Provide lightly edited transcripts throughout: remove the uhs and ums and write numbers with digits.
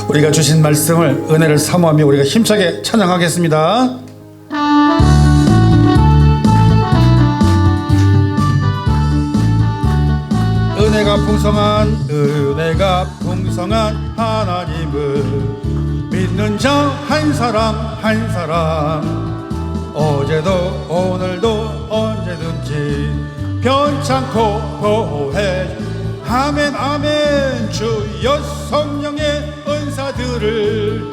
우리가 주신 말씀을 은혜를 사모하며 우리가 힘차게 찬양하겠습니다. 은혜가 풍성한 하나님을 믿는 자 한 사람 한 사람, 어제도 오늘도 언제든지 변찮고 보호해. 아멘 아멘. 주여 성령의 은사들을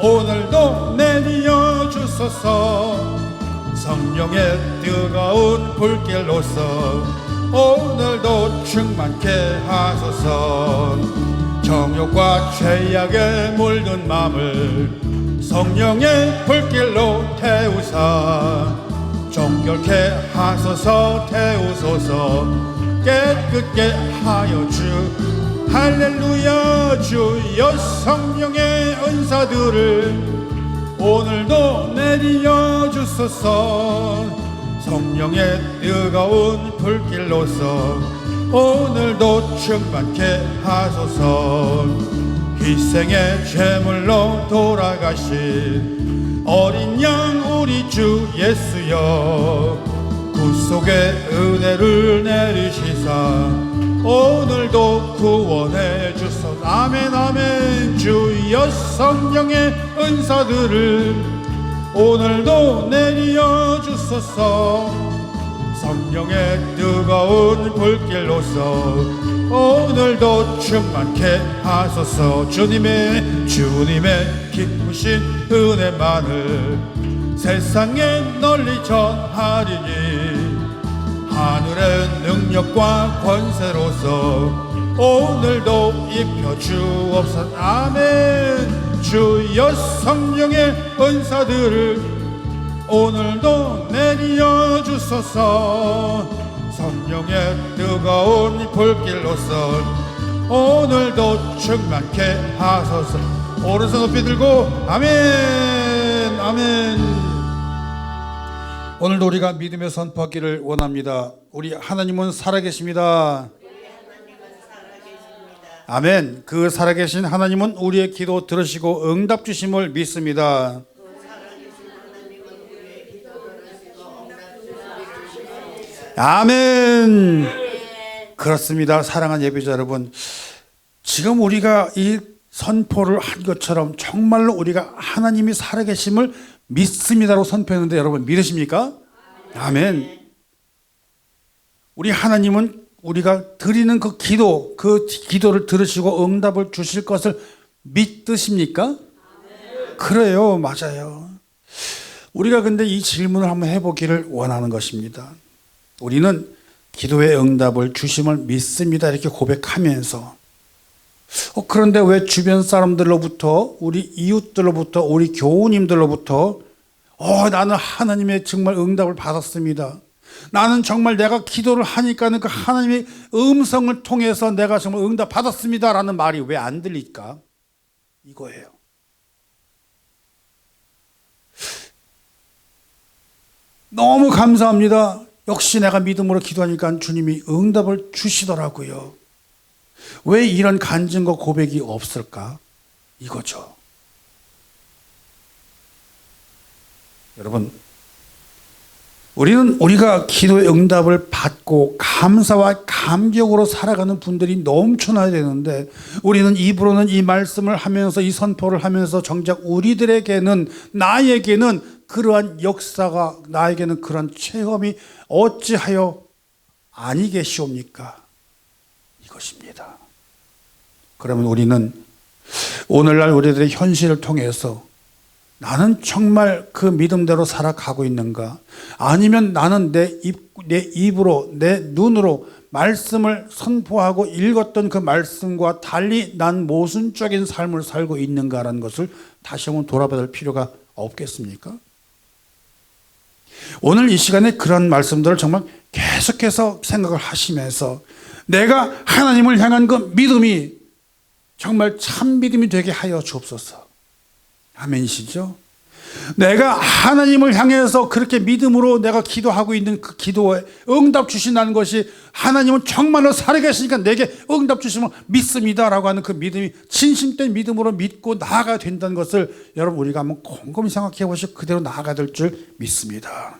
오늘도 내리어 주소서. 성령의 뜨거운 불길로서 오늘도 충만케 하소서. 정욕과 죄악에 물든 맘을 성령의 불길로 태우사 정결케 하소서. 태우소서. 깨끗게 하여 주. 할렐루야. 주여 성령의 은사들을 오늘도 내리어 주소서. 성령의 뜨거운 불길로서 오늘도 충만케 하소서. 희생의 제물로 돌아가신 어린 양 우리 주 예수여, 구속의 은혜를 내리시사 오늘도 구원해 주소서. 아멘 아멘. 주여 성령의 은사들을 오늘도 내리어 주소서. 성령의 뜨거운 불길로서 오늘도 충만케 하소서. 주님의 기쁘신 은혜만을 세상에 널리 전하리니 하늘의 능력과 권세로서 오늘도 입혀주옵소서. 아멘. 주여 성령의 은사들을 오늘도 내리어 주소서. 성령의 뜨거운 불길로서 오늘도 충만케 하소서. 오른손 높이 들고 아멘 아멘. 오늘도 우리가 믿음의 선포하기를 원합니다. 우리 하나님은 살아계십니다. 아멘. 그 살아계신 하나님은 우리의 기도 들으시고 응답 주심을 믿습니다. 아멘. 그렇습니다. 사랑하는 예배자 여러분, 지금 우리가 이 선포를 한 것처럼 정말로 우리가 하나님이 살아계심을 믿습니다로 선포했는데 여러분 믿으십니까? 아멘. 우리 하나님은 우리가 드리는 그 기도를 들으시고 응답을 주실 것을 믿으십니까? 그래요. 맞아요. 우리가 근데 이 질문을 한번 해보기를 원하는 것입니다. 우리는 기도의 응답을 주심을 믿습니다 이렇게 고백하면서 그런데 왜 주변 사람들로부터, 우리 이웃들로부터, 우리 교우님들로부터 나는 하나님의 정말 응답을 받았습니다, 나는 정말 내가 기도를 하니까는 그 하나님의 음성을 통해서 내가 정말 응답 받았습니다 라는 말이 왜 안 들릴까? 이거예요. 너무 감사합니다. 역시 내가 믿음으로 기도하니까 주님이 응답을 주시더라고요. 왜 이런 간증과 고백이 없을까? 이거죠. 여러분, 우리가 기도의 응답을 받고 감사와 감격으로 살아가는 분들이 넘쳐나야 되는데, 우리는 입으로는 이 말씀을 하면서 이 선포를 하면서 정작 우리들에게는, 나에게는 그러한 역사가, 나에게는 그러한 체험이 어찌하여 아니 계시옵니까? 이것입니다. 그러면 우리는 오늘날 우리들의 현실을 통해서 나는 정말 그 믿음대로 살아가고 있는가? 아니면 나는 내 입으로, 내 눈으로 말씀을 선포하고 읽었던 그 말씀과 달리 난 모순적인 삶을 살고 있는가라는 것을 다시 한번 돌아봐야 할 필요가 없겠습니까? 오늘 이 시간에 그런 말씀들을 정말 계속해서 생각을 하시면서 내가 하나님을 향한 그 믿음이 정말 참 믿음이 되게 하여 주옵소서. 아멘이시죠? 내가 하나님을 향해서 그렇게 믿음으로 내가 기도하고 있는 그 기도에 응답 주신다는 것이 하나님은 정말로 살아계시니까 내게 응답 주시면 믿습니다라고 하는 그 믿음이 진심된 믿음으로 믿고 나아가야 된다는 것을 여러분 우리가 한번 곰곰이 생각해 보시고 그대로 나아가야 될 줄 믿습니다.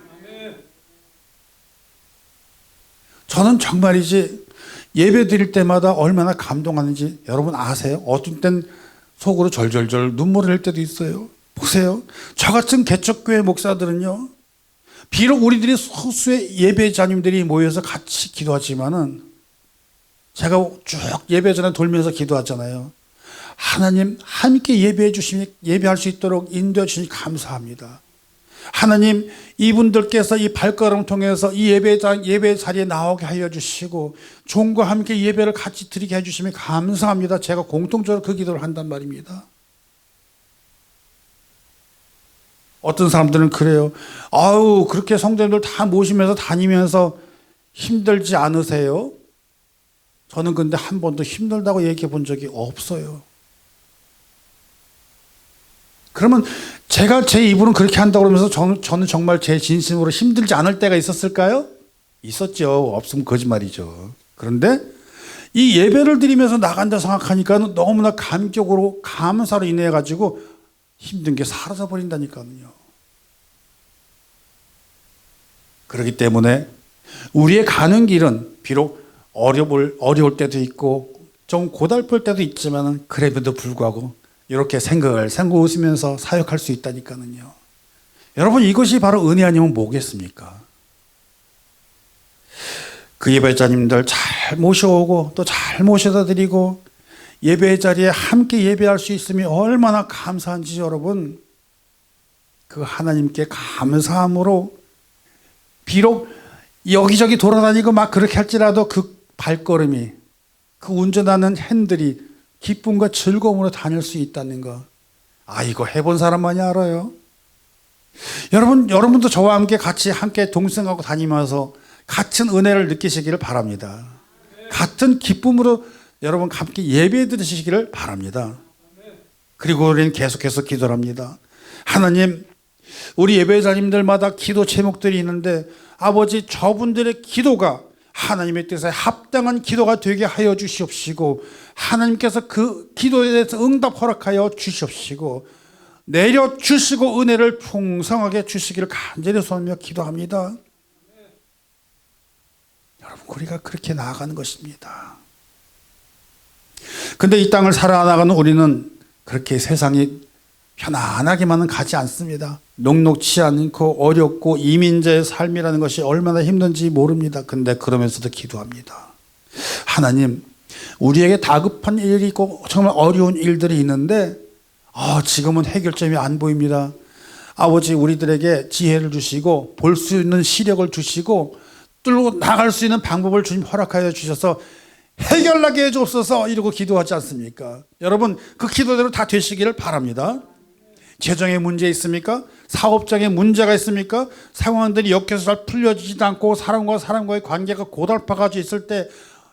저는 정말이지 예배 드릴 때마다 얼마나 감동하는지 여러분 아세요? 어떤 땐 속으로 절절절 눈물을 흘릴 때도 있어요. 보세요. 저 같은 개척교회 목사들은요, 비록 우리들이 소수의 예배자님들이 모여서 같이 기도하지만은 제가 쭉 예배 전에 돌면서 기도하잖아요. 하나님 함께 예배해 주시니 예배할 수 있도록 인도해 주시니 감사합니다. 하나님 이분들께서 이 발걸음을 통해서 이 예배 자리에 나오게 하여 주시고 종과 함께 예배를 같이 드리게 해 주시면 감사합니다. 제가 공통적으로 그 기도를 한단 말입니다. 어떤 사람들은 그래요. 아우 그렇게 성도님들 다 모시면서 다니면서 힘들지 않으세요? 저는 근데 한 번도 힘들다고 얘기해 본 적이 없어요. 그러면 제가 제 입으로는 그렇게 한다고 그러면서 저는 정말 제 진심으로 힘들지 않을 때가 있었을까요? 있었죠. 없으면 거짓말이죠. 그런데 이 예배를 드리면서 나간다 생각하니까 너무나 감격으로 감사로 인해 가지고 힘든 게 사라져 버린다니까요. 그렇기 때문에 우리의 가는 길은 비록 어려울 때도 있고 좀 고달플 때도 있지만 그럼에도 불구하고 이렇게 생각을 웃으면서 사역할 수 있다니까요. 여러분 이것이 바로 은혜 아니면 뭐겠습니까? 그 예배자님들 잘 모셔오고 또 잘 모셔다 드리고 예배 자리에 함께 예배할 수 있으면 얼마나 감사한지 여러분 그 하나님께 감사함으로 비록 여기저기 돌아다니고 막 그렇게 할지라도 그 발걸음이 그 운전하는 핸들이 기쁨과 즐거움으로 다닐 수 있다는 거. 아 이거 해본 사람만이 알아요. 여러분도 저와 함께 동승하고 다니면서 같은 은혜를 느끼시기를 바랍니다. 같은 기쁨으로 여러분 함께 예배 드리시기를 바랍니다. 그리고 우리는 계속해서 기도를 합니다. 하나님 우리 예배자님들마다 기도 제목들이 있는데 아버지 저분들의 기도가 하나님의 뜻에 합당한 기도가 되게 하여 주시옵시고 하나님께서 그 기도에 대해서 응답 허락하여 주시옵시고 내려주시고 은혜를 풍성하게 주시기를 간절히 소원하며 기도합니다. 여러분 우리가 그렇게 나아가는 것입니다. 근데 이 땅을 살아나가는 우리는 그렇게 세상이 편안하게만은 가지 않습니다. 녹록치 않고 어렵고 이민자의 삶이라는 것이 얼마나 힘든지 모릅니다. 근데 그러면서도 기도합니다. 하나님 우리에게 다급한 일이 있고 정말 어려운 일들이 있는데 지금은 해결점이 안 보입니다. 아버지 우리들에게 지혜를 주시고 볼 수 있는 시력을 주시고 뚫고 나갈 수 있는 방법을 주님 허락하여 주셔서 해결나게 해주옵소서 이러고 기도하지 않습니까? 여러분 그 기도대로 다 되시기를 바랍니다. 재정에 문제 있습니까? 사업장에 문제가 있습니까? 상황들이 역해서 잘 풀려지지도 않고 사람과 사람과의 관계가 고달파가지고 있을 때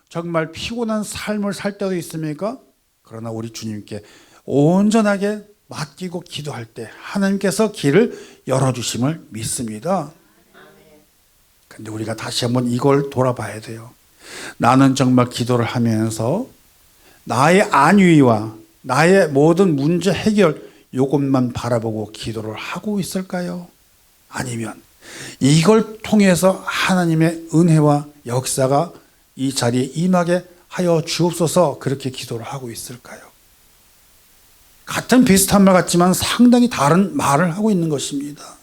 정말 피곤한 삶을 살 때도 있습니까? 그러나 우리 주님께 온전하게 맡기고 기도할 때 하나님께서 길을 열어주심을 믿습니다. 근데 우리가 다시 한번 이걸 돌아봐야 돼요. 나는 정말 기도를 하면서 나의 안위와 나의 모든 문제 해결 이것만 바라보고 기도를 하고 있을까요? 아니면 이걸 통해서 하나님의 은혜와 역사가 이 자리에 임하게 하여 주옵소서 그렇게 기도를 하고 있을까요? 같은 비슷한 말 같지만 상당히 다른 말을 하고 있는 것입니다.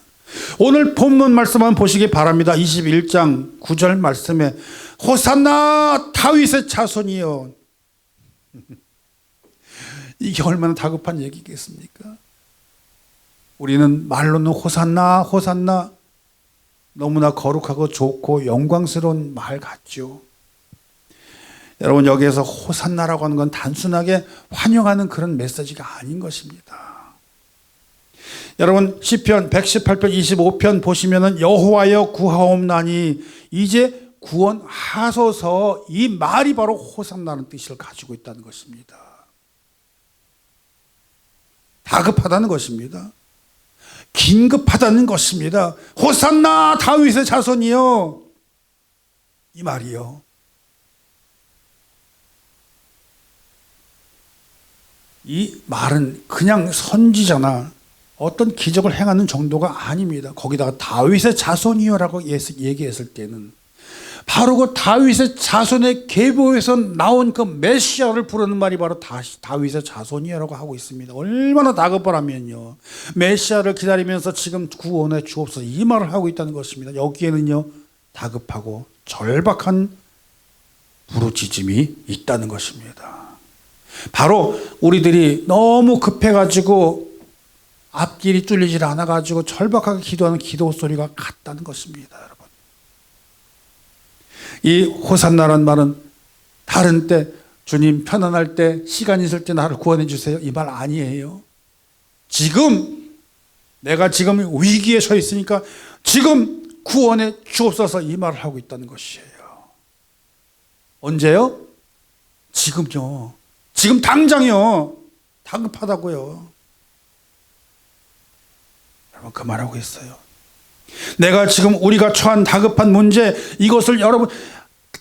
오늘 본문 말씀만 보시기 바랍니다. 21장 9절 말씀에 호산나 다윗의 자손이여. 이게 얼마나 다급한 얘기겠습니까? 우리는 말로는 호산나 호산나 너무나 거룩하고 좋고 영광스러운 말 같죠. 여러분 여기에서 호산나라고 하는 건 단순하게 환영하는 그런 메시지가 아닌 것입니다. 여러분 시편 118편 25편 보시면은 여호와여 구하옵나니 이제 구원하소서 이 말이 바로 호산나는 뜻을 가지고 있다는 것입니다. 다급하다는 것입니다. 긴급하다는 것입니다. 호산나 다윗의 자손이요, 이 말이요. 이 말은 그냥 선지자나 어떤 기적을 행하는 정도가 아닙니다. 거기다가 다윗의 자손이요라고 얘기했을 때는 바로 그 다윗의 자손의 계보에서 나온 그 메시아를 부르는 말이 바로 다윗의 자손이요라고 하고 있습니다. 얼마나 다급하라면요, 메시아를 기다리면서 지금 구원해 주옵소서 이 말을 하고 있다는 것입니다. 여기에는요, 다급하고 절박한 부르짖음이 있다는 것입니다. 바로 우리들이 너무 급해가지고 앞길이 뚫리질 않아가지고 절박하게 기도하는 기도 소리가 같다는 것입니다. 여러분, 이 호산나란 말은 다른 때 주님 편안할 때 시간 있을 때 나를 구원해 주세요 이 말 아니에요. 지금 내가 지금 위기에 서 있으니까 지금 구원해 주옵소서 이 말을 하고 있다는 것이에요. 언제요? 지금요. 지금 당장요. 다급하다고요. 여러분, 그 말하고 있어요. 내가 지금 우리가 처한 다급한 문제, 이것을 여러분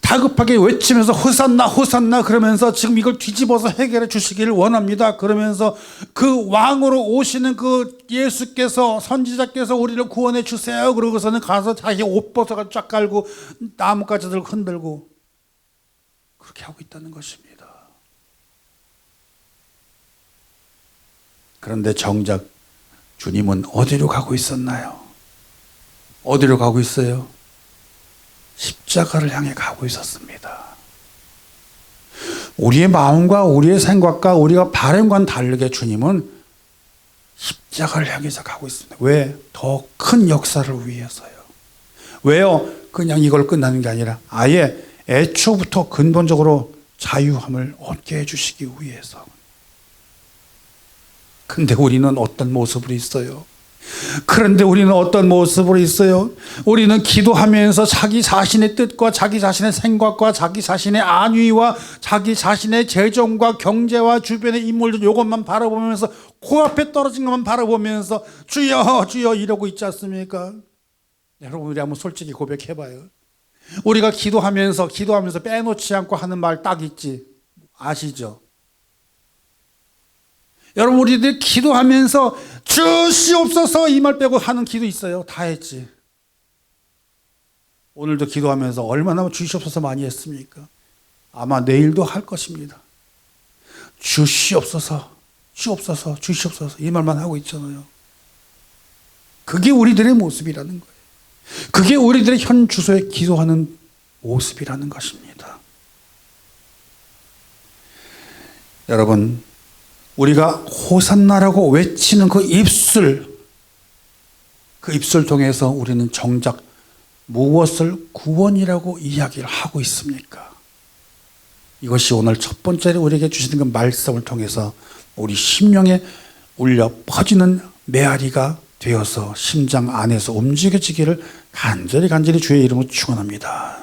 다급하게 외치면서 호산나 호산나 그러면서 지금 이걸 뒤집어서 해결해 주시기를 원합니다. 그러면서 그 왕으로 오시는 그 예수께서, 선지자께서 우리를 구원해 주세요. 그러고서는 가서 자기 옷 벗어가 쫙 깔고 나뭇가지들 흔들고 그렇게 하고 있다는 것입니다. 그런데 정작 주님은 어디로 가고 있었나요? 어디로 가고 있어요? 십자가를 향해 가고 있었습니다. 우리의 마음과 우리의 생각과 우리가 바람과는 다르게 주님은 십자가를 향해서 가고 있습니다. 왜? 더 큰 역사를 위해서요. 왜요? 그냥 이걸 끝나는 게 아니라 아예 애초부터 근본적으로 자유함을 얻게 해주시기 위해서. 근데 우리는 어떤 모습으로 있어요? 그런데 우리는 어떤 모습으로 있어요? 우리는 기도하면서 자기 자신의 뜻과 자기 자신의 생각과 자기 자신의 안위와 자기 자신의 재정과 경제와 주변의 인물들 이것만 바라보면서 코앞에 떨어진 것만 바라보면서 주여 주여 이러고 있지 않습니까? 여러분, 우리 한번 솔직히 고백해봐요. 우리가 기도하면서 빼놓지 않고 하는 말 딱 있지, 아시죠? 여러분, 우리들 기도하면서 주시옵소서 이 말 빼고 하는 기도 있어요? 다 했지. 오늘도 기도하면서 얼마나 주시옵소서 많이 했습니까? 아마 내일도 할 것입니다. 주시옵소서, 주옵소서, 주시옵소서 이 말만 하고 있잖아요. 그게 우리들의 모습이라는 거예요. 그게 우리들의 현 주소에 기도하는 모습이라는 것입니다. 여러분, 우리가 호산나라고 외치는 그 입술 통해서 우리는 정작 무엇을 구원이라고 이야기를 하고 있습니까? 이것이 오늘 첫 번째로 우리에게 주시는 그 말씀을 통해서 우리 심령에 울려 퍼지는 메아리가 되어서 심장 안에서 움직여지기를 간절히 주의 이름으로 축원합니다.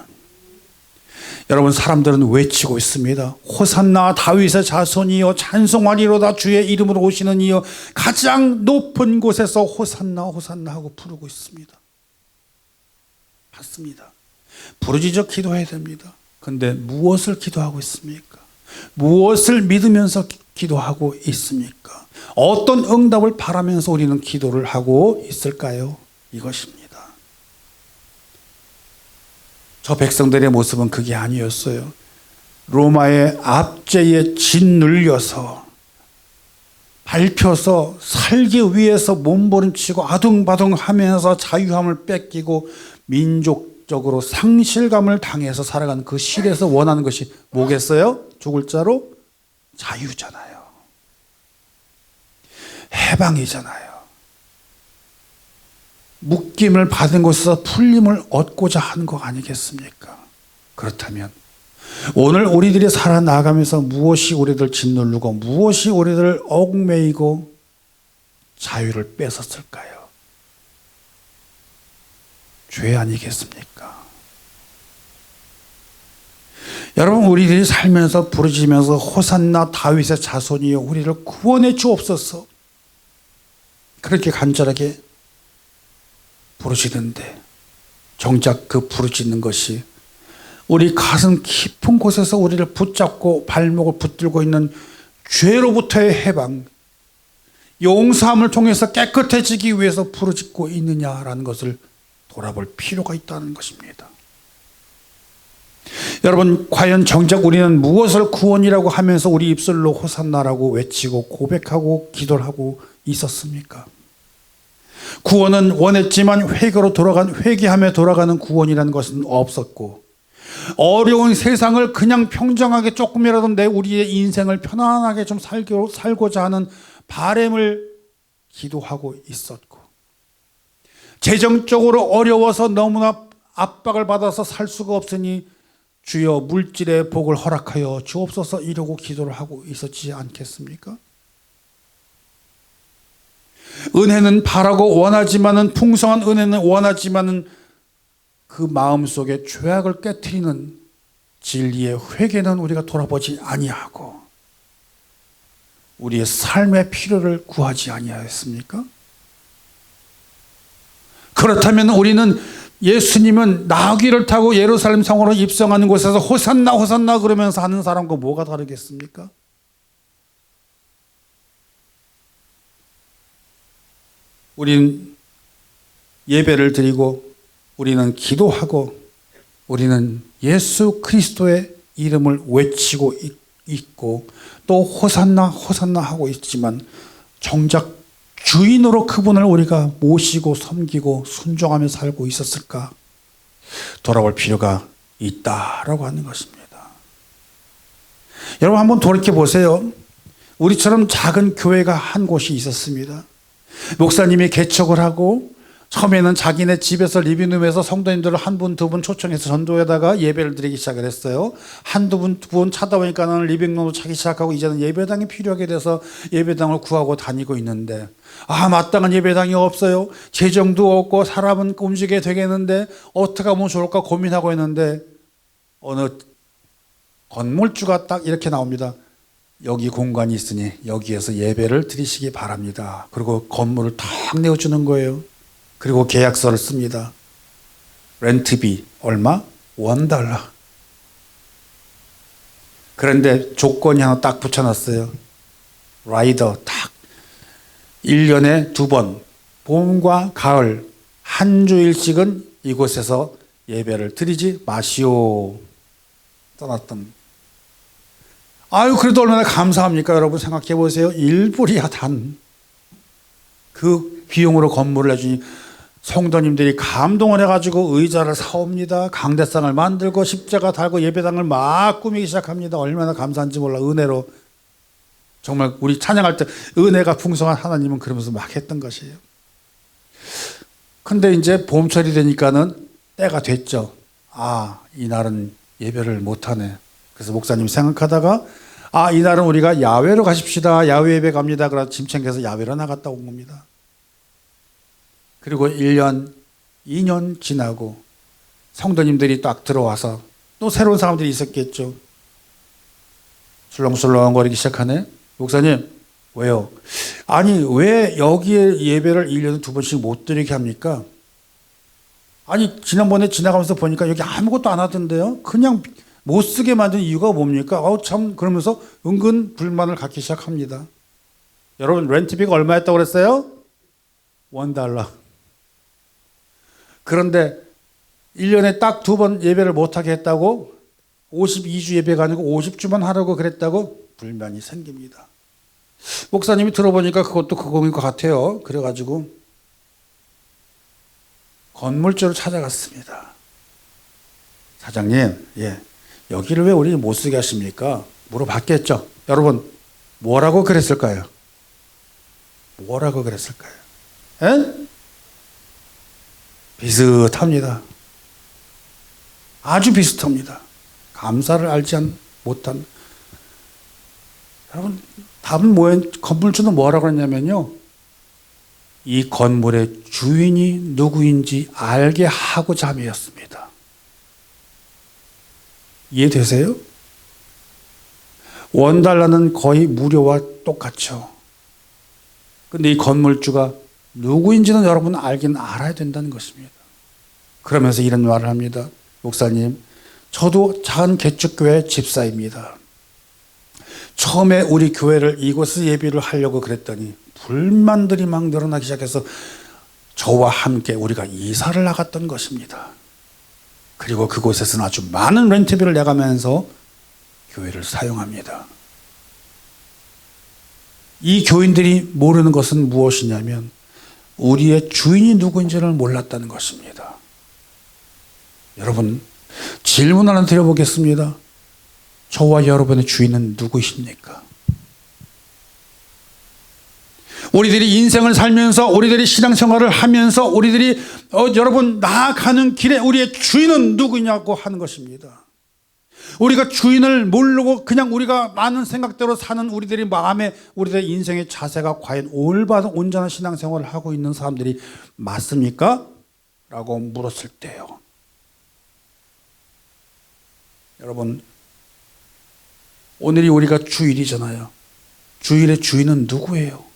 여러분, 사람들은 외치고 있습니다. 호산나 다윗의 자손이여 찬송하리로다 주의 이름으로 오시는 이여 가장 높은 곳에서 호산나 호산나 하고 부르고 있습니다. 맞습니다. 부르짖어 기도해야 됩니다. 그런데 무엇을 기도하고 있습니까? 무엇을 믿으면서 기도하고 있습니까? 어떤 응답을 바라면서 우리는 기도를 하고 있을까요? 이것입니다. 저 백성들의 모습은 그게 아니었어요. 로마의 압제에 짓눌려서 밟혀서 살기 위해서 몸부림치고 아둥바둥하면서 자유함을 뺏기고 민족적으로 상실감을 당해서 살아가는 그 실에서 원하는 것이 뭐겠어요? 죽을 자로 자유잖아요. 해방이잖아요. 묶임을 받은 곳에서 풀림을 얻고자 하는 거 아니겠습니까? 그렇다면 오늘 우리들이 살아나가면서 무엇이 우리들 짓누르고 무엇이 우리들을 얽매이고 자유를 뺏었을까요? 죄 아니겠습니까? 여러분, 우리들이 살면서 부르짖으면서 호산나 다윗의 자손이여 우리를 구원해 주옵소서 그렇게 간절하게 부르짖는데 정작 그 부르짖는 것이 우리 가슴 깊은 곳에서 우리를 붙잡고 발목을 붙들고 있는 죄로부터의 해방, 용서함을 통해서 깨끗해지기 위해서 부르짖고 있느냐라는 것을 돌아볼 필요가 있다는 것입니다. 여러분, 과연 정작 우리는 무엇을 구원이라고 하면서 우리 입술로 호산나라고 외치고 고백하고 기도를 하고 있었습니까? 구원은 원했지만 회개하며 돌아가는 구원이라는 것은 없었고, 어려운 세상을 그냥 평정하게 조금이라도 우리의 인생을 편안하게 좀 살고자 하는 바람을 기도하고 있었고, 재정적으로 어려워서 너무나 압박을 받아서 살 수가 없으니 주여 물질의 복을 허락하여 주옵소서 이러고 기도를 하고 있었지 않겠습니까? 은혜는 바라고 원하지만은, 풍성한 은혜는 원하지만은 그 마음속에 죄악을 깨트리는 진리의 회개는 우리가 돌아보지 아니하고 우리의 삶의 필요를 구하지 아니하였습니까? 그렇다면 우리는, 예수님은 나귀를 타고 예루살렘 성으로 입성하는 곳에서 호산나 호산나 그러면서 하는 사람과 뭐가 다르겠습니까? 우리는 예배를 드리고, 우리는 기도하고, 우리는 예수 그리스도의 이름을 외치고 있고 또 호산나 호산나 하고 있지만 정작 주인으로 그분을 우리가 모시고 섬기고 순종하며 살고 있었을까? 돌아볼 필요가 있다라고 하는 것입니다. 여러분, 한번 돌이켜 보세요. 우리처럼 작은 교회가 한 곳이 있었습니다. 목사님이 개척을 하고 처음에는 자기네 집에서 리빙룸에서 성도님들을 한 분, 두 분 초청해서 전도에다가 예배를 드리기 시작을 했어요. 한두 분, 두 분 차다 보니까는 리빙룸으로 차기 시작하고 이제는 예배당이 필요하게 돼서 예배당을 구하고 다니고 있는데, 마땅한 예배당이 없어요. 재정도 없고 사람은 움직여야 되겠는데 어떻게 하면 좋을까 고민하고 있는데 어느 건물주가 딱 이렇게 나옵니다. 여기 공간이 있으니 여기에서 예배를 드리시기 바랍니다. 그리고 건물을 탁 내어주는 거예요. 그리고 계약서를 씁니다. 렌트비 얼마? $1. 그런데 조건이 하나 딱 붙여놨어요. 라이더 딱 1년에 2번, 봄과 가을 한 주일씩은 이곳에서 예배를 드리지 마시오. 떠났던. 그래도 얼마나 감사합니까? 여러분 생각해 보세요. 1불이야 단. 그 비용으로 건물을 내주니 성도님들이 감동을 해가지고 의자를 사옵니다. 강대상을 만들고 십자가 달고 예배당을 막 꾸미기 시작합니다. 얼마나 감사한지 몰라. 은혜로. 정말 우리 찬양할 때 은혜가 풍성한 하나님은 그러면서 막 했던 것이에요. 근데 이제 봄철이 되니까는 때가 됐죠. 이날은 예배를 못하네. 그래서 목사님이 생각하다가 이날은 우리가 야외로 가십시다. 야외 예배 갑니다. 그래서 짐 챙겨서 야외로 나갔다 온 겁니다. 그리고 1년, 2년 지나고 성도님들이 딱 들어와서 또 새로운 사람들이 있었겠죠. 술렁술렁거리기 시작하네. 목사님, 왜요? 왜 여기에 예배를 1년에 2번씩 못 드리게 합니까? 지난번에 지나가면서 보니까 여기 아무것도 안 하던데요? 그냥 못 쓰게 만든 이유가 뭡니까? 참, 그러면서 은근 불만을 갖기 시작합니다. 여러분, 렌트비가 얼마였다고 그랬어요? $1. 그런데 1년에 딱 2번 예배를 못하게 했다고 52주 예배가 아니고 50주만 하라고 그랬다고 불만이 생깁니다. 목사님이 들어보니까 그것도 그거인 것 같아요. 그래가지고 건물주를 찾아갔습니다. 사장님, 여기를 왜 우리 못 쓰게 하십니까? 물어봤겠죠. 여러분, 뭐라고 그랬을까요? 뭐라고 그랬을까요? 비슷합니다. 아주 비슷합니다. 감사를 알지 못한. 여러분, 답은 뭐예요? 건물주는 뭐라고 했냐면요. 이 건물의 주인이 누구인지 알게 하고자 함이었습니다. 이해되세요? $1는 거의 무료와 똑같죠. 근데 이 건물주가 누구인지는 여러분 알긴 알아야 된다는 것입니다. 그러면서 이런 말을 합니다. 목사님, 저도 작은 개척교회 집사입니다. 처음에 우리 교회를 이곳에 예비를 하려고 그랬더니 불만들이 막 늘어나기 시작해서 저와 함께 우리가 이사를 나갔던 것입니다. 그리고 그곳에서는 아주 많은 렌트비를 내가면서 교회를 사용합니다. 이 교인들이 모르는 것은 무엇이냐면 우리의 주인이 누구인지를 몰랐다는 것입니다. 여러분, 질문 하나 드려보겠습니다. 저와 여러분의 주인은 누구이십니까? 우리들이 인생을 살면서, 우리들이 신앙생활을 하면서, 우리들이 여러분 나아가는 길에 우리의 주인은 누구냐고 하는 것입니다. 우리가 주인을 모르고 그냥 우리가 많은 생각대로 사는 우리들의 마음에, 우리들의 인생의 자세가 과연 올바른 온전한 신앙생활을 하고 있는 사람들이 맞습니까? 라고 물었을 때요, 여러분, 오늘이 우리가 주일이잖아요. 주일의 주인은 누구예요?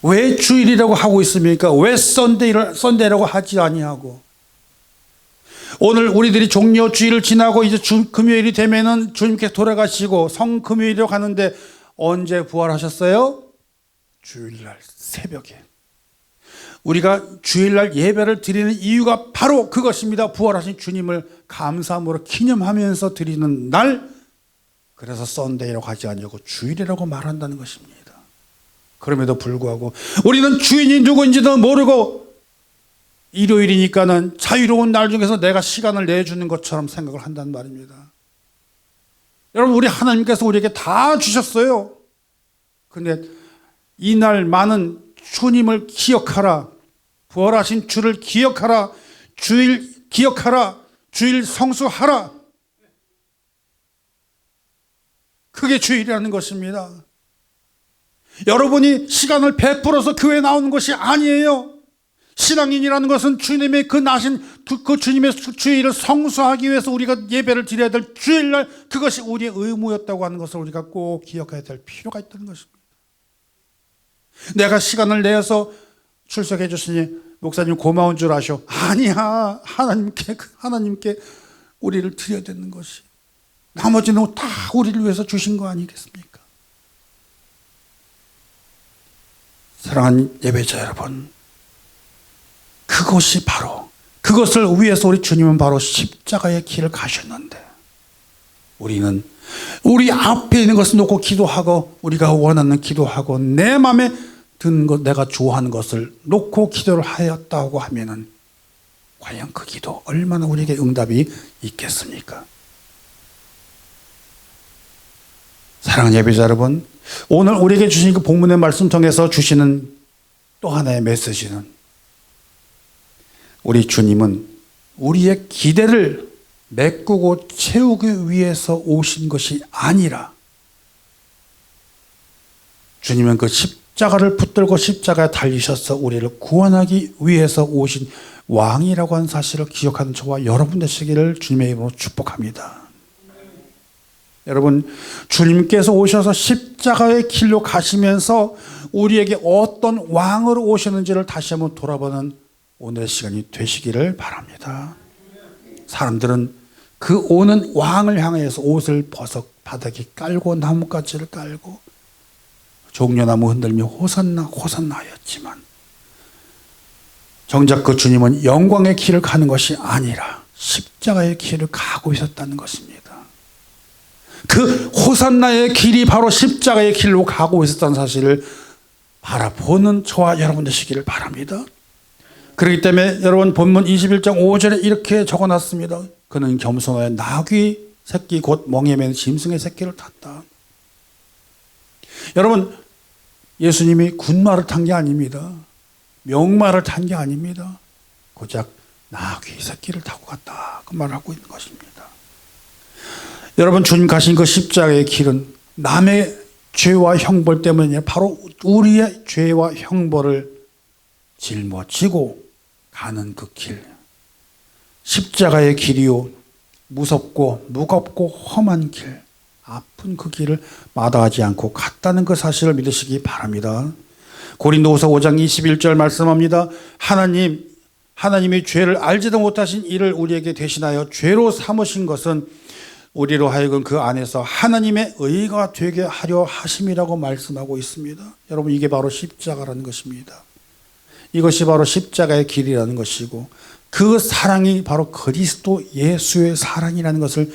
왜 주일이라고 하고 있습니까? 왜 썬데이라고 하지 아니하고? 오늘 우리들이 종려 주일을 지나고 이제 금요일이 되면은 주님께 돌아가시고 성금요일이라고 하는데 언제 부활하셨어요? 주일날 새벽에. 우리가 주일날 예배를 드리는 이유가 바로 그것입니다. 부활하신 주님을 감사함으로 기념하면서 드리는 날, 그래서 썬데이라고 하지 아니하고 주일이라고 말한다는 것입니다. 그럼에도 불구하고 우리는 주인이 누구인지도 모르고 일요일이니까는 자유로운 날 중에서 내가 시간을 내주는 것처럼 생각을 한단 말입니다. 여러분, 우리 하나님께서 우리에게 다 주셨어요. 그런데 이날 많은 주님을 기억하라, 부활하신 주를 기억하라, 주일 기억하라, 주일 성수하라, 그게 주일이라는 것입니다. 여러분이 시간을 베풀어서 교회에 나오는 것이 아니에요. 신앙인이라는 것은 주님의 그 나신 그 주님의 주일을 성수하기 위해서 우리가 예배를 드려야 될 주일날, 그것이 우리의 의무였다고 하는 것을 우리가 꼭 기억해야 될 필요가 있다는 것입니다. 내가 시간을 내서 출석해 주시니 목사님 고마운 줄 아셔. 아니야. 하나님께 우리를 드려야 되는 것이, 나머지는 다 우리를 위해서 주신 거 아니겠습니까? 사랑하는 예배자 여러분, 그것이 바로, 그것을 위해서 우리 주님은 바로 십자가의 길을 가셨는데, 우리는 우리 앞에 있는 것을 놓고 기도하고, 우리가 원하는 기도하고, 내 마음에 드는 것, 내가 좋아하는 것을 놓고 기도를 하였다고 하면은 과연 그 기도 얼마나 우리에게 응답이 있겠습니까? 사랑하는 예배자 여러분, 오늘 우리에게 주신 그 본문의 말씀 통해서 주시는 또 하나의 메시지는, 우리 주님은 우리의 기대를 메꾸고 채우기 위해서 오신 것이 아니라, 주님은 그 십자가를 붙들고 십자가에 달리셔서 우리를 구원하기 위해서 오신 왕이라고 하는 사실을 기억하는 저와 여러분 되시기를 주님의 이름으로 축복합니다. 여러분, 주님께서 오셔서 십자가의 길로 가시면서 우리에게 어떤 왕으로 오셨는지를 다시 한번 돌아보는 오늘의 시간이 되시기를 바랍니다. 사람들은 그 오는 왕을 향해서 옷을 벗어 바닥에 깔고 나뭇가지를 깔고 종려나무 흔들며 호산나 호산나 하였지만, 정작 그 주님은 영광의 길을 가는 것이 아니라 십자가의 길을 가고 있었다는 것입니다. 그 호산나의 길이 바로 십자가의 길로 가고 있었다는 사실을 바라보는 저와 여러분 되시기를 바랍니다. 그렇기 때문에 여러분, 본문 21장 5절에 이렇게 적어놨습니다. 그는 겸손하여 나귀 새끼 곧 멍에 맨 짐승의 새끼를 탔다. 여러분, 예수님이 군마를 탄 게 아닙니다. 명마를 탄 게 아닙니다. 고작 나귀 새끼를 타고 갔다, 그 말을 하고 있는 것입니다. 여러분, 주님 가신 그 십자가의 길은 남의 죄와 형벌 때문에 바로 우리의 죄와 형벌을 짊어지고 가는 그 길, 십자가의 길이요, 무섭고 무겁고 험한 길, 아픈 그 길을 마다하지 않고 갔다는 그 사실을 믿으시기 바랍니다. 고린도후서 5장 21절 말씀합니다. 하나님이 죄를 알지도 못하신 이를 우리에게 대신하여 죄로 삼으신 것은 우리로 하여금 그 안에서 하나님의 의가 되게 하려 하심이라고 말씀하고 있습니다. 여러분, 이게 바로 십자가라는 것입니다. 이것이 바로 십자가의 길이라는 것이고, 그 사랑이 바로 그리스도 예수의 사랑이라는 것을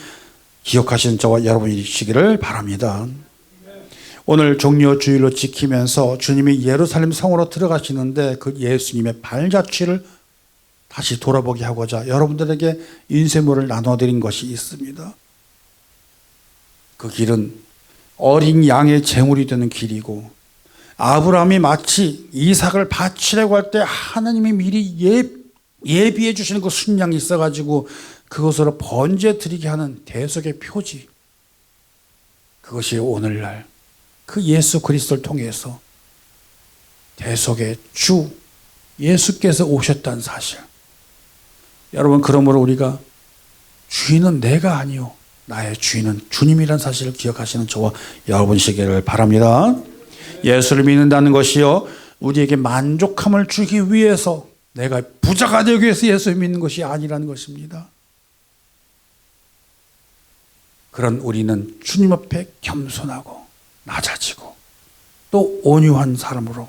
기억하시는 저와 여러분이시기를 바랍니다. 오늘 종려 주일로 지키면서 주님이 예루살렘 성으로 들어가시는데 그 예수님의 발자취를 다시 돌아보게 하고자 여러분들에게 인쇄물을 나눠드린 것이 있습니다. 그 길은 어린 양의 제물이 되는 길이고, 아브라함이 마치 이삭을 바치려고 할 때 하나님이 미리 예비해 주시는 그 순양이 있어가지고 그것으로 번제 드리게 하는 대속의 표지, 그것이 오늘날 그 예수 그리스도를 통해서 대속의 주 예수께서 오셨다는 사실. 여러분, 그러므로 우리가 주인은 내가 아니요 나의 주인은 주님이라는 사실을 기억하시는 저와 여러분이시기를 바랍니다. 예수를 믿는다는 것이요, 우리에게 만족함을 주기 위해서, 내가 부자가 되기 위해서 예수를 믿는 것이 아니라는 것입니다. 그런 우리는 주님 앞에 겸손하고 낮아지고 또 온유한 사람으로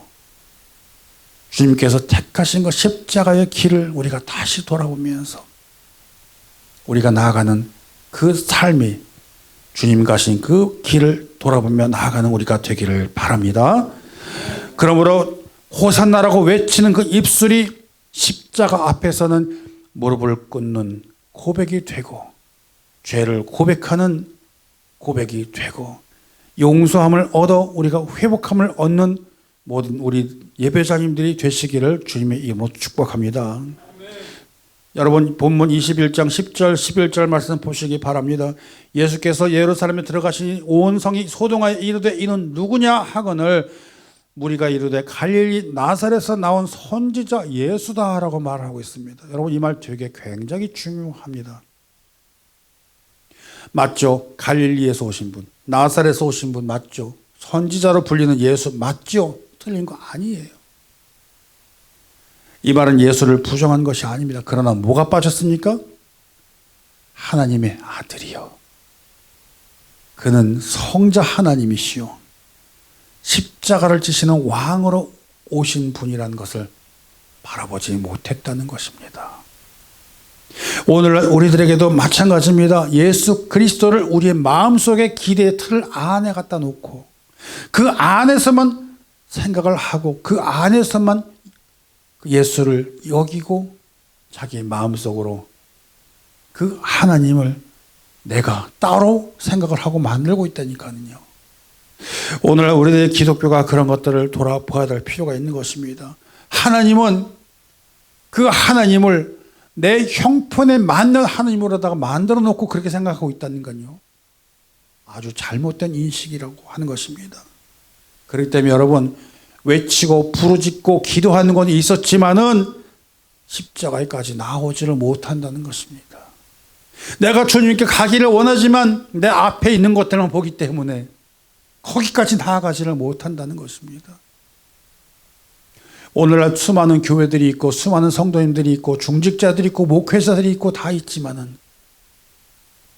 주님께서 택하신 그 십자가의 길을 우리가 다시 돌아보면서 우리가 나아가는 그 삶이 주님 가신 그 길을 돌아보며 나아가는 우리가 되기를 바랍니다. 그러므로 호산나라고 외치는 그 입술이 십자가 앞에서는 무릎을 꿇는 고백이 되고, 죄를 고백하는 고백이 되고, 용서함을 얻어 우리가 회복함을 얻는 모든 우리 예배자님들이 되시기를 주님의 이름으로 축복합니다. 여러분, 본문 21장 10절 11절 말씀 보시기 바랍니다. 예수께서 예루살렘에 들어가시니 온 성이 소동하여 이르되 이는 누구냐 하거늘 무리가 이르되 갈릴리 나사렛에서 나온 선지자 예수다라고 말하고 있습니다. 여러분, 이 말 되게 굉장히 중요합니다. 맞죠? 갈릴리에서 오신 분, 나사렛에서 오신 분 맞죠? 선지자로 불리는 예수 맞죠? 틀린 거 아니에요. 이 말은 예수를 부정한 것이 아닙니다. 그러나 뭐가 빠졌습니까? 하나님의 아들이요, 그는 성자 하나님이시요 십자가를 지시는 왕으로 오신 분이라는 것을 바라보지 못했다는 것입니다. 오늘날 우리들에게도 마찬가지입니다. 예수 그리스도를 우리의 마음속에 기대의 틀 안에 갖다 놓고 그 안에서만 생각을 하고 그 안에서만 예수를 여기고 자기 마음속으로 그 하나님을 내가 따로 생각을 하고 만들고 있다니까요. 오늘날 우리들의 기독교가 그런 것들을 돌아봐야 될 필요가 있는 것입니다. 하나님은 그 하나님을 내 형편에 맞는 하나님으로다가 만들어 놓고 그렇게 생각하고 있다는 건요, 아주 잘못된 인식이라고 하는 것입니다. 그렇기 때문에 여러분, 외치고 부르짖고 기도하는 건 있었지만은 십자가에까지 나오지를 못한다는 것입니다. 내가 주님께 가기를 원하지만 내 앞에 있는 것들만 보기 때문에 거기까지 나아가지를 못한다는 것입니다. 오늘날 수많은 교회들이 있고 수많은 성도님들이 있고 중직자들이 있고 목회자들이 있고 다 있지만은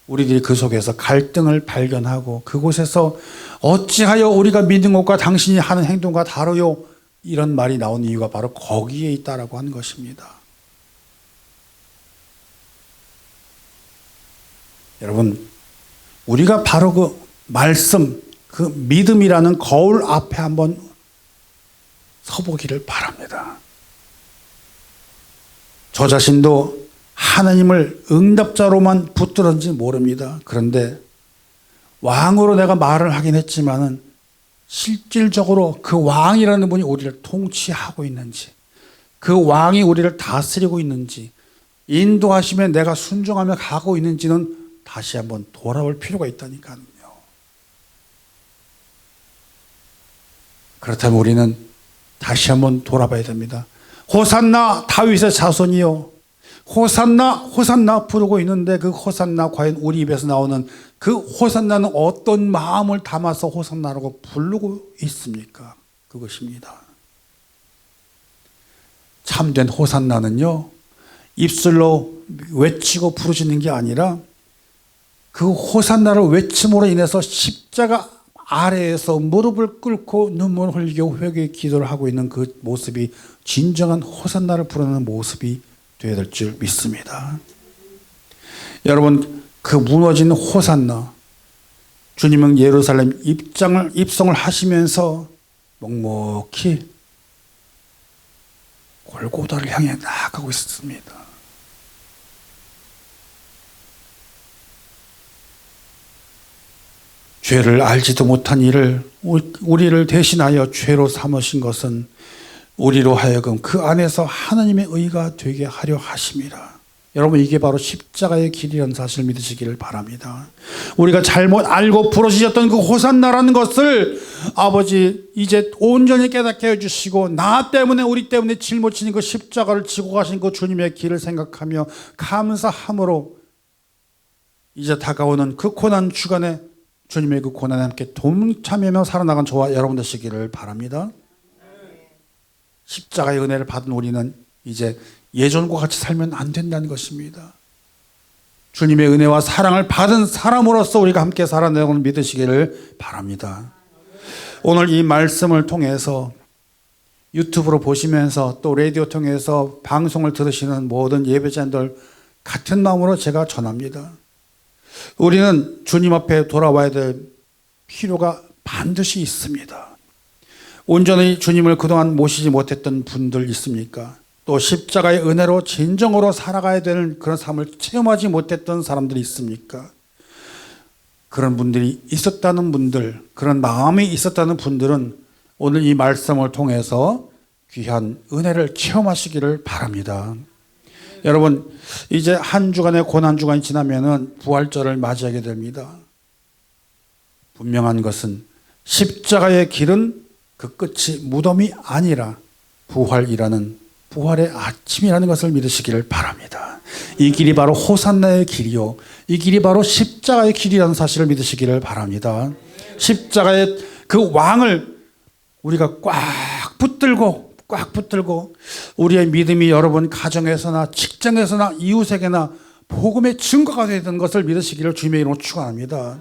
우리들이 그 속에서 갈등을 발견하고 그곳에서 어찌하여 우리가 믿는 것과 당신이 하는 행동과 다르요, 이런 말이 나온 이유가 바로 거기에 있다라고 하는 것입니다. 여러분, 우리가 바로 그 말씀, 그 믿음이라는 거울 앞에 한번 서보기를 바랍니다. 저 자신도 하나님을 응답자로만 붙들었는지 모릅니다. 그런데 왕으로 내가 말을 하긴 했지만은 실질적으로 그 왕이라는 분이 우리를 통치하고 있는지, 그 왕이 우리를 다스리고 있는지, 인도하시며 내가 순종하며 가고 있는지는 다시 한번 돌아볼 필요가 있다니까요. 그렇다면 우리는 다시 한번 돌아봐야 됩니다. 호산나 다윗의 자손이요, 호산나 호산나 부르고 있는데 그 호산나 과연 우리 입에서 나오는 그 호산나는 어떤 마음을 담아서 호산나라고 부르고 있습니까? 그것입니다. 참된 호산나는요, 입술로 외치고 부르짖는 게 아니라 그 호산나를 외침으로 인해서 십자가 아래에서 무릎을 꿇고 눈물을 흘리고 회개의 기도를 하고 있는 그 모습이 진정한 호산나를 부르는 모습이 되어야 될 줄 믿습니다. 여러분, 그 무너진 호산나, 주님은 예루살렘 입성을 하시면서 묵묵히 골고다를 향해 나아가고 있습니다. 죄를 알지도 못한 이를 우리를 대신하여 죄로 삼으신 것은 우리로 하여금 그 안에서 하나님의 의가 되게 하려 하심이라. 여러분, 이게 바로 십자가의 길이라는 사실을 믿으시기를 바랍니다. 우리가 잘못 알고 부르짖었던 그 호산나라는 것을 아버지 이제 온전히 깨닫게 해주시고, 나 때문에 우리 때문에 짊어지는 그 십자가를 지고 가신 그 주님의 길을 생각하며 감사함으로 이제 다가오는 그 고난 주간에 주님의 그 고난에 함께 동참하며 살아나간 저와 여러분 되시기를 바랍니다. 십자가의 은혜를 받은 우리는 이제 예전과 같이 살면 안 된다는 것입니다. 주님의 은혜와 사랑을 받은 사람으로서 우리가 함께 살아내고는 믿으시기를 바랍니다. 오늘 이 말씀을 통해서 유튜브로 보시면서 또 라디오 통해서 방송을 들으시는 모든 예배자들 같은 마음으로 제가 전합니다. 우리는 주님 앞에 돌아와야 될 필요가 반드시 있습니다. 온전히 주님을 그동안 모시지 못했던 분들 있습니까? 또 십자가의 은혜로 진정으로 살아가야 되는 그런 삶을 체험하지 못했던 사람들이 있습니까? 그런 분들이 있었다는 분들, 그런 마음이 있었다는 분들은 오늘 이 말씀을 통해서 귀한 은혜를 체험하시기를 바랍니다. 여러분, 이제 한 주간의 고난 주간이 지나면은 부활절을 맞이하게 됩니다. 분명한 것은 십자가의 길은 그 끝이 무덤이 아니라 부활의 아침이라는 것을 믿으시기를 바랍니다. 이 길이 바로 호산나의 길이요, 이 길이 바로 십자가의 길이라는 사실을 믿으시기를 바랍니다. 십자가의 그 왕을 우리가 꽉 붙들고 우리의 믿음이 여러분 가정에서나 직장에서나 이웃에게나 복음의 증거가 되는 것을 믿으시기를 주님의 이름으로 축원합니다.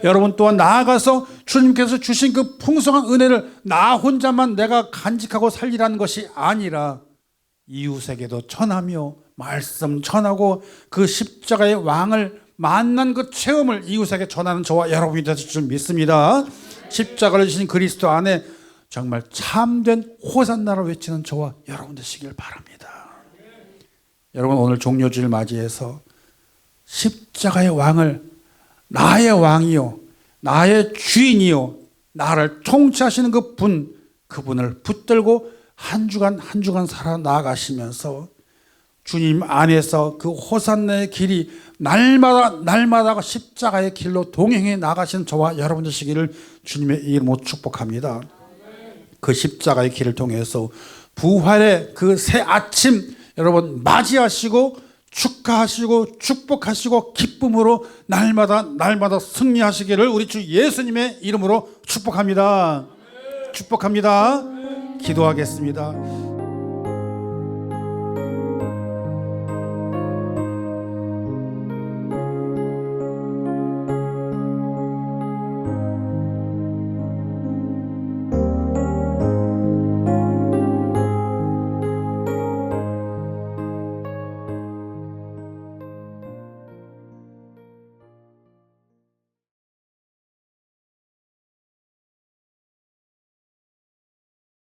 여러분 또한 나아가서 주님께서 주신 그 풍성한 은혜를 나 혼자만 내가 간직하고 살리라는 것이 아니라 이웃에게도 전하며 말씀 전하고 그 십자가의 왕을 만난 그 체험을 이웃에게 전하는 저와 여러분이 되실 줄 믿습니다. 십자가를 지신 그리스도 안에 정말 참된 호산나를 외치는 저와 여러분 되시길 바랍니다. 여러분, 오늘 종료주일 맞이해서 십자가의 왕을 나의 왕이요, 나의 주인이요, 나를 통치하시는 그분을 붙들고 한 주간 살아나가시면서 주님 안에서 그 호산나의 길이 날마다 십자가의 길로 동행해 나가시는 저와 여러분 되시기를 주님의 이름으로 축복합니다. 그 십자가의 길을 통해서 부활의 그 새 아침 여러분 맞이하시고 축하하시고 축복하시고 기쁨으로 날마다 승리하시기를 우리 주 예수님의 이름으로 축복합니다. 축복합니다. 기도하겠습니다.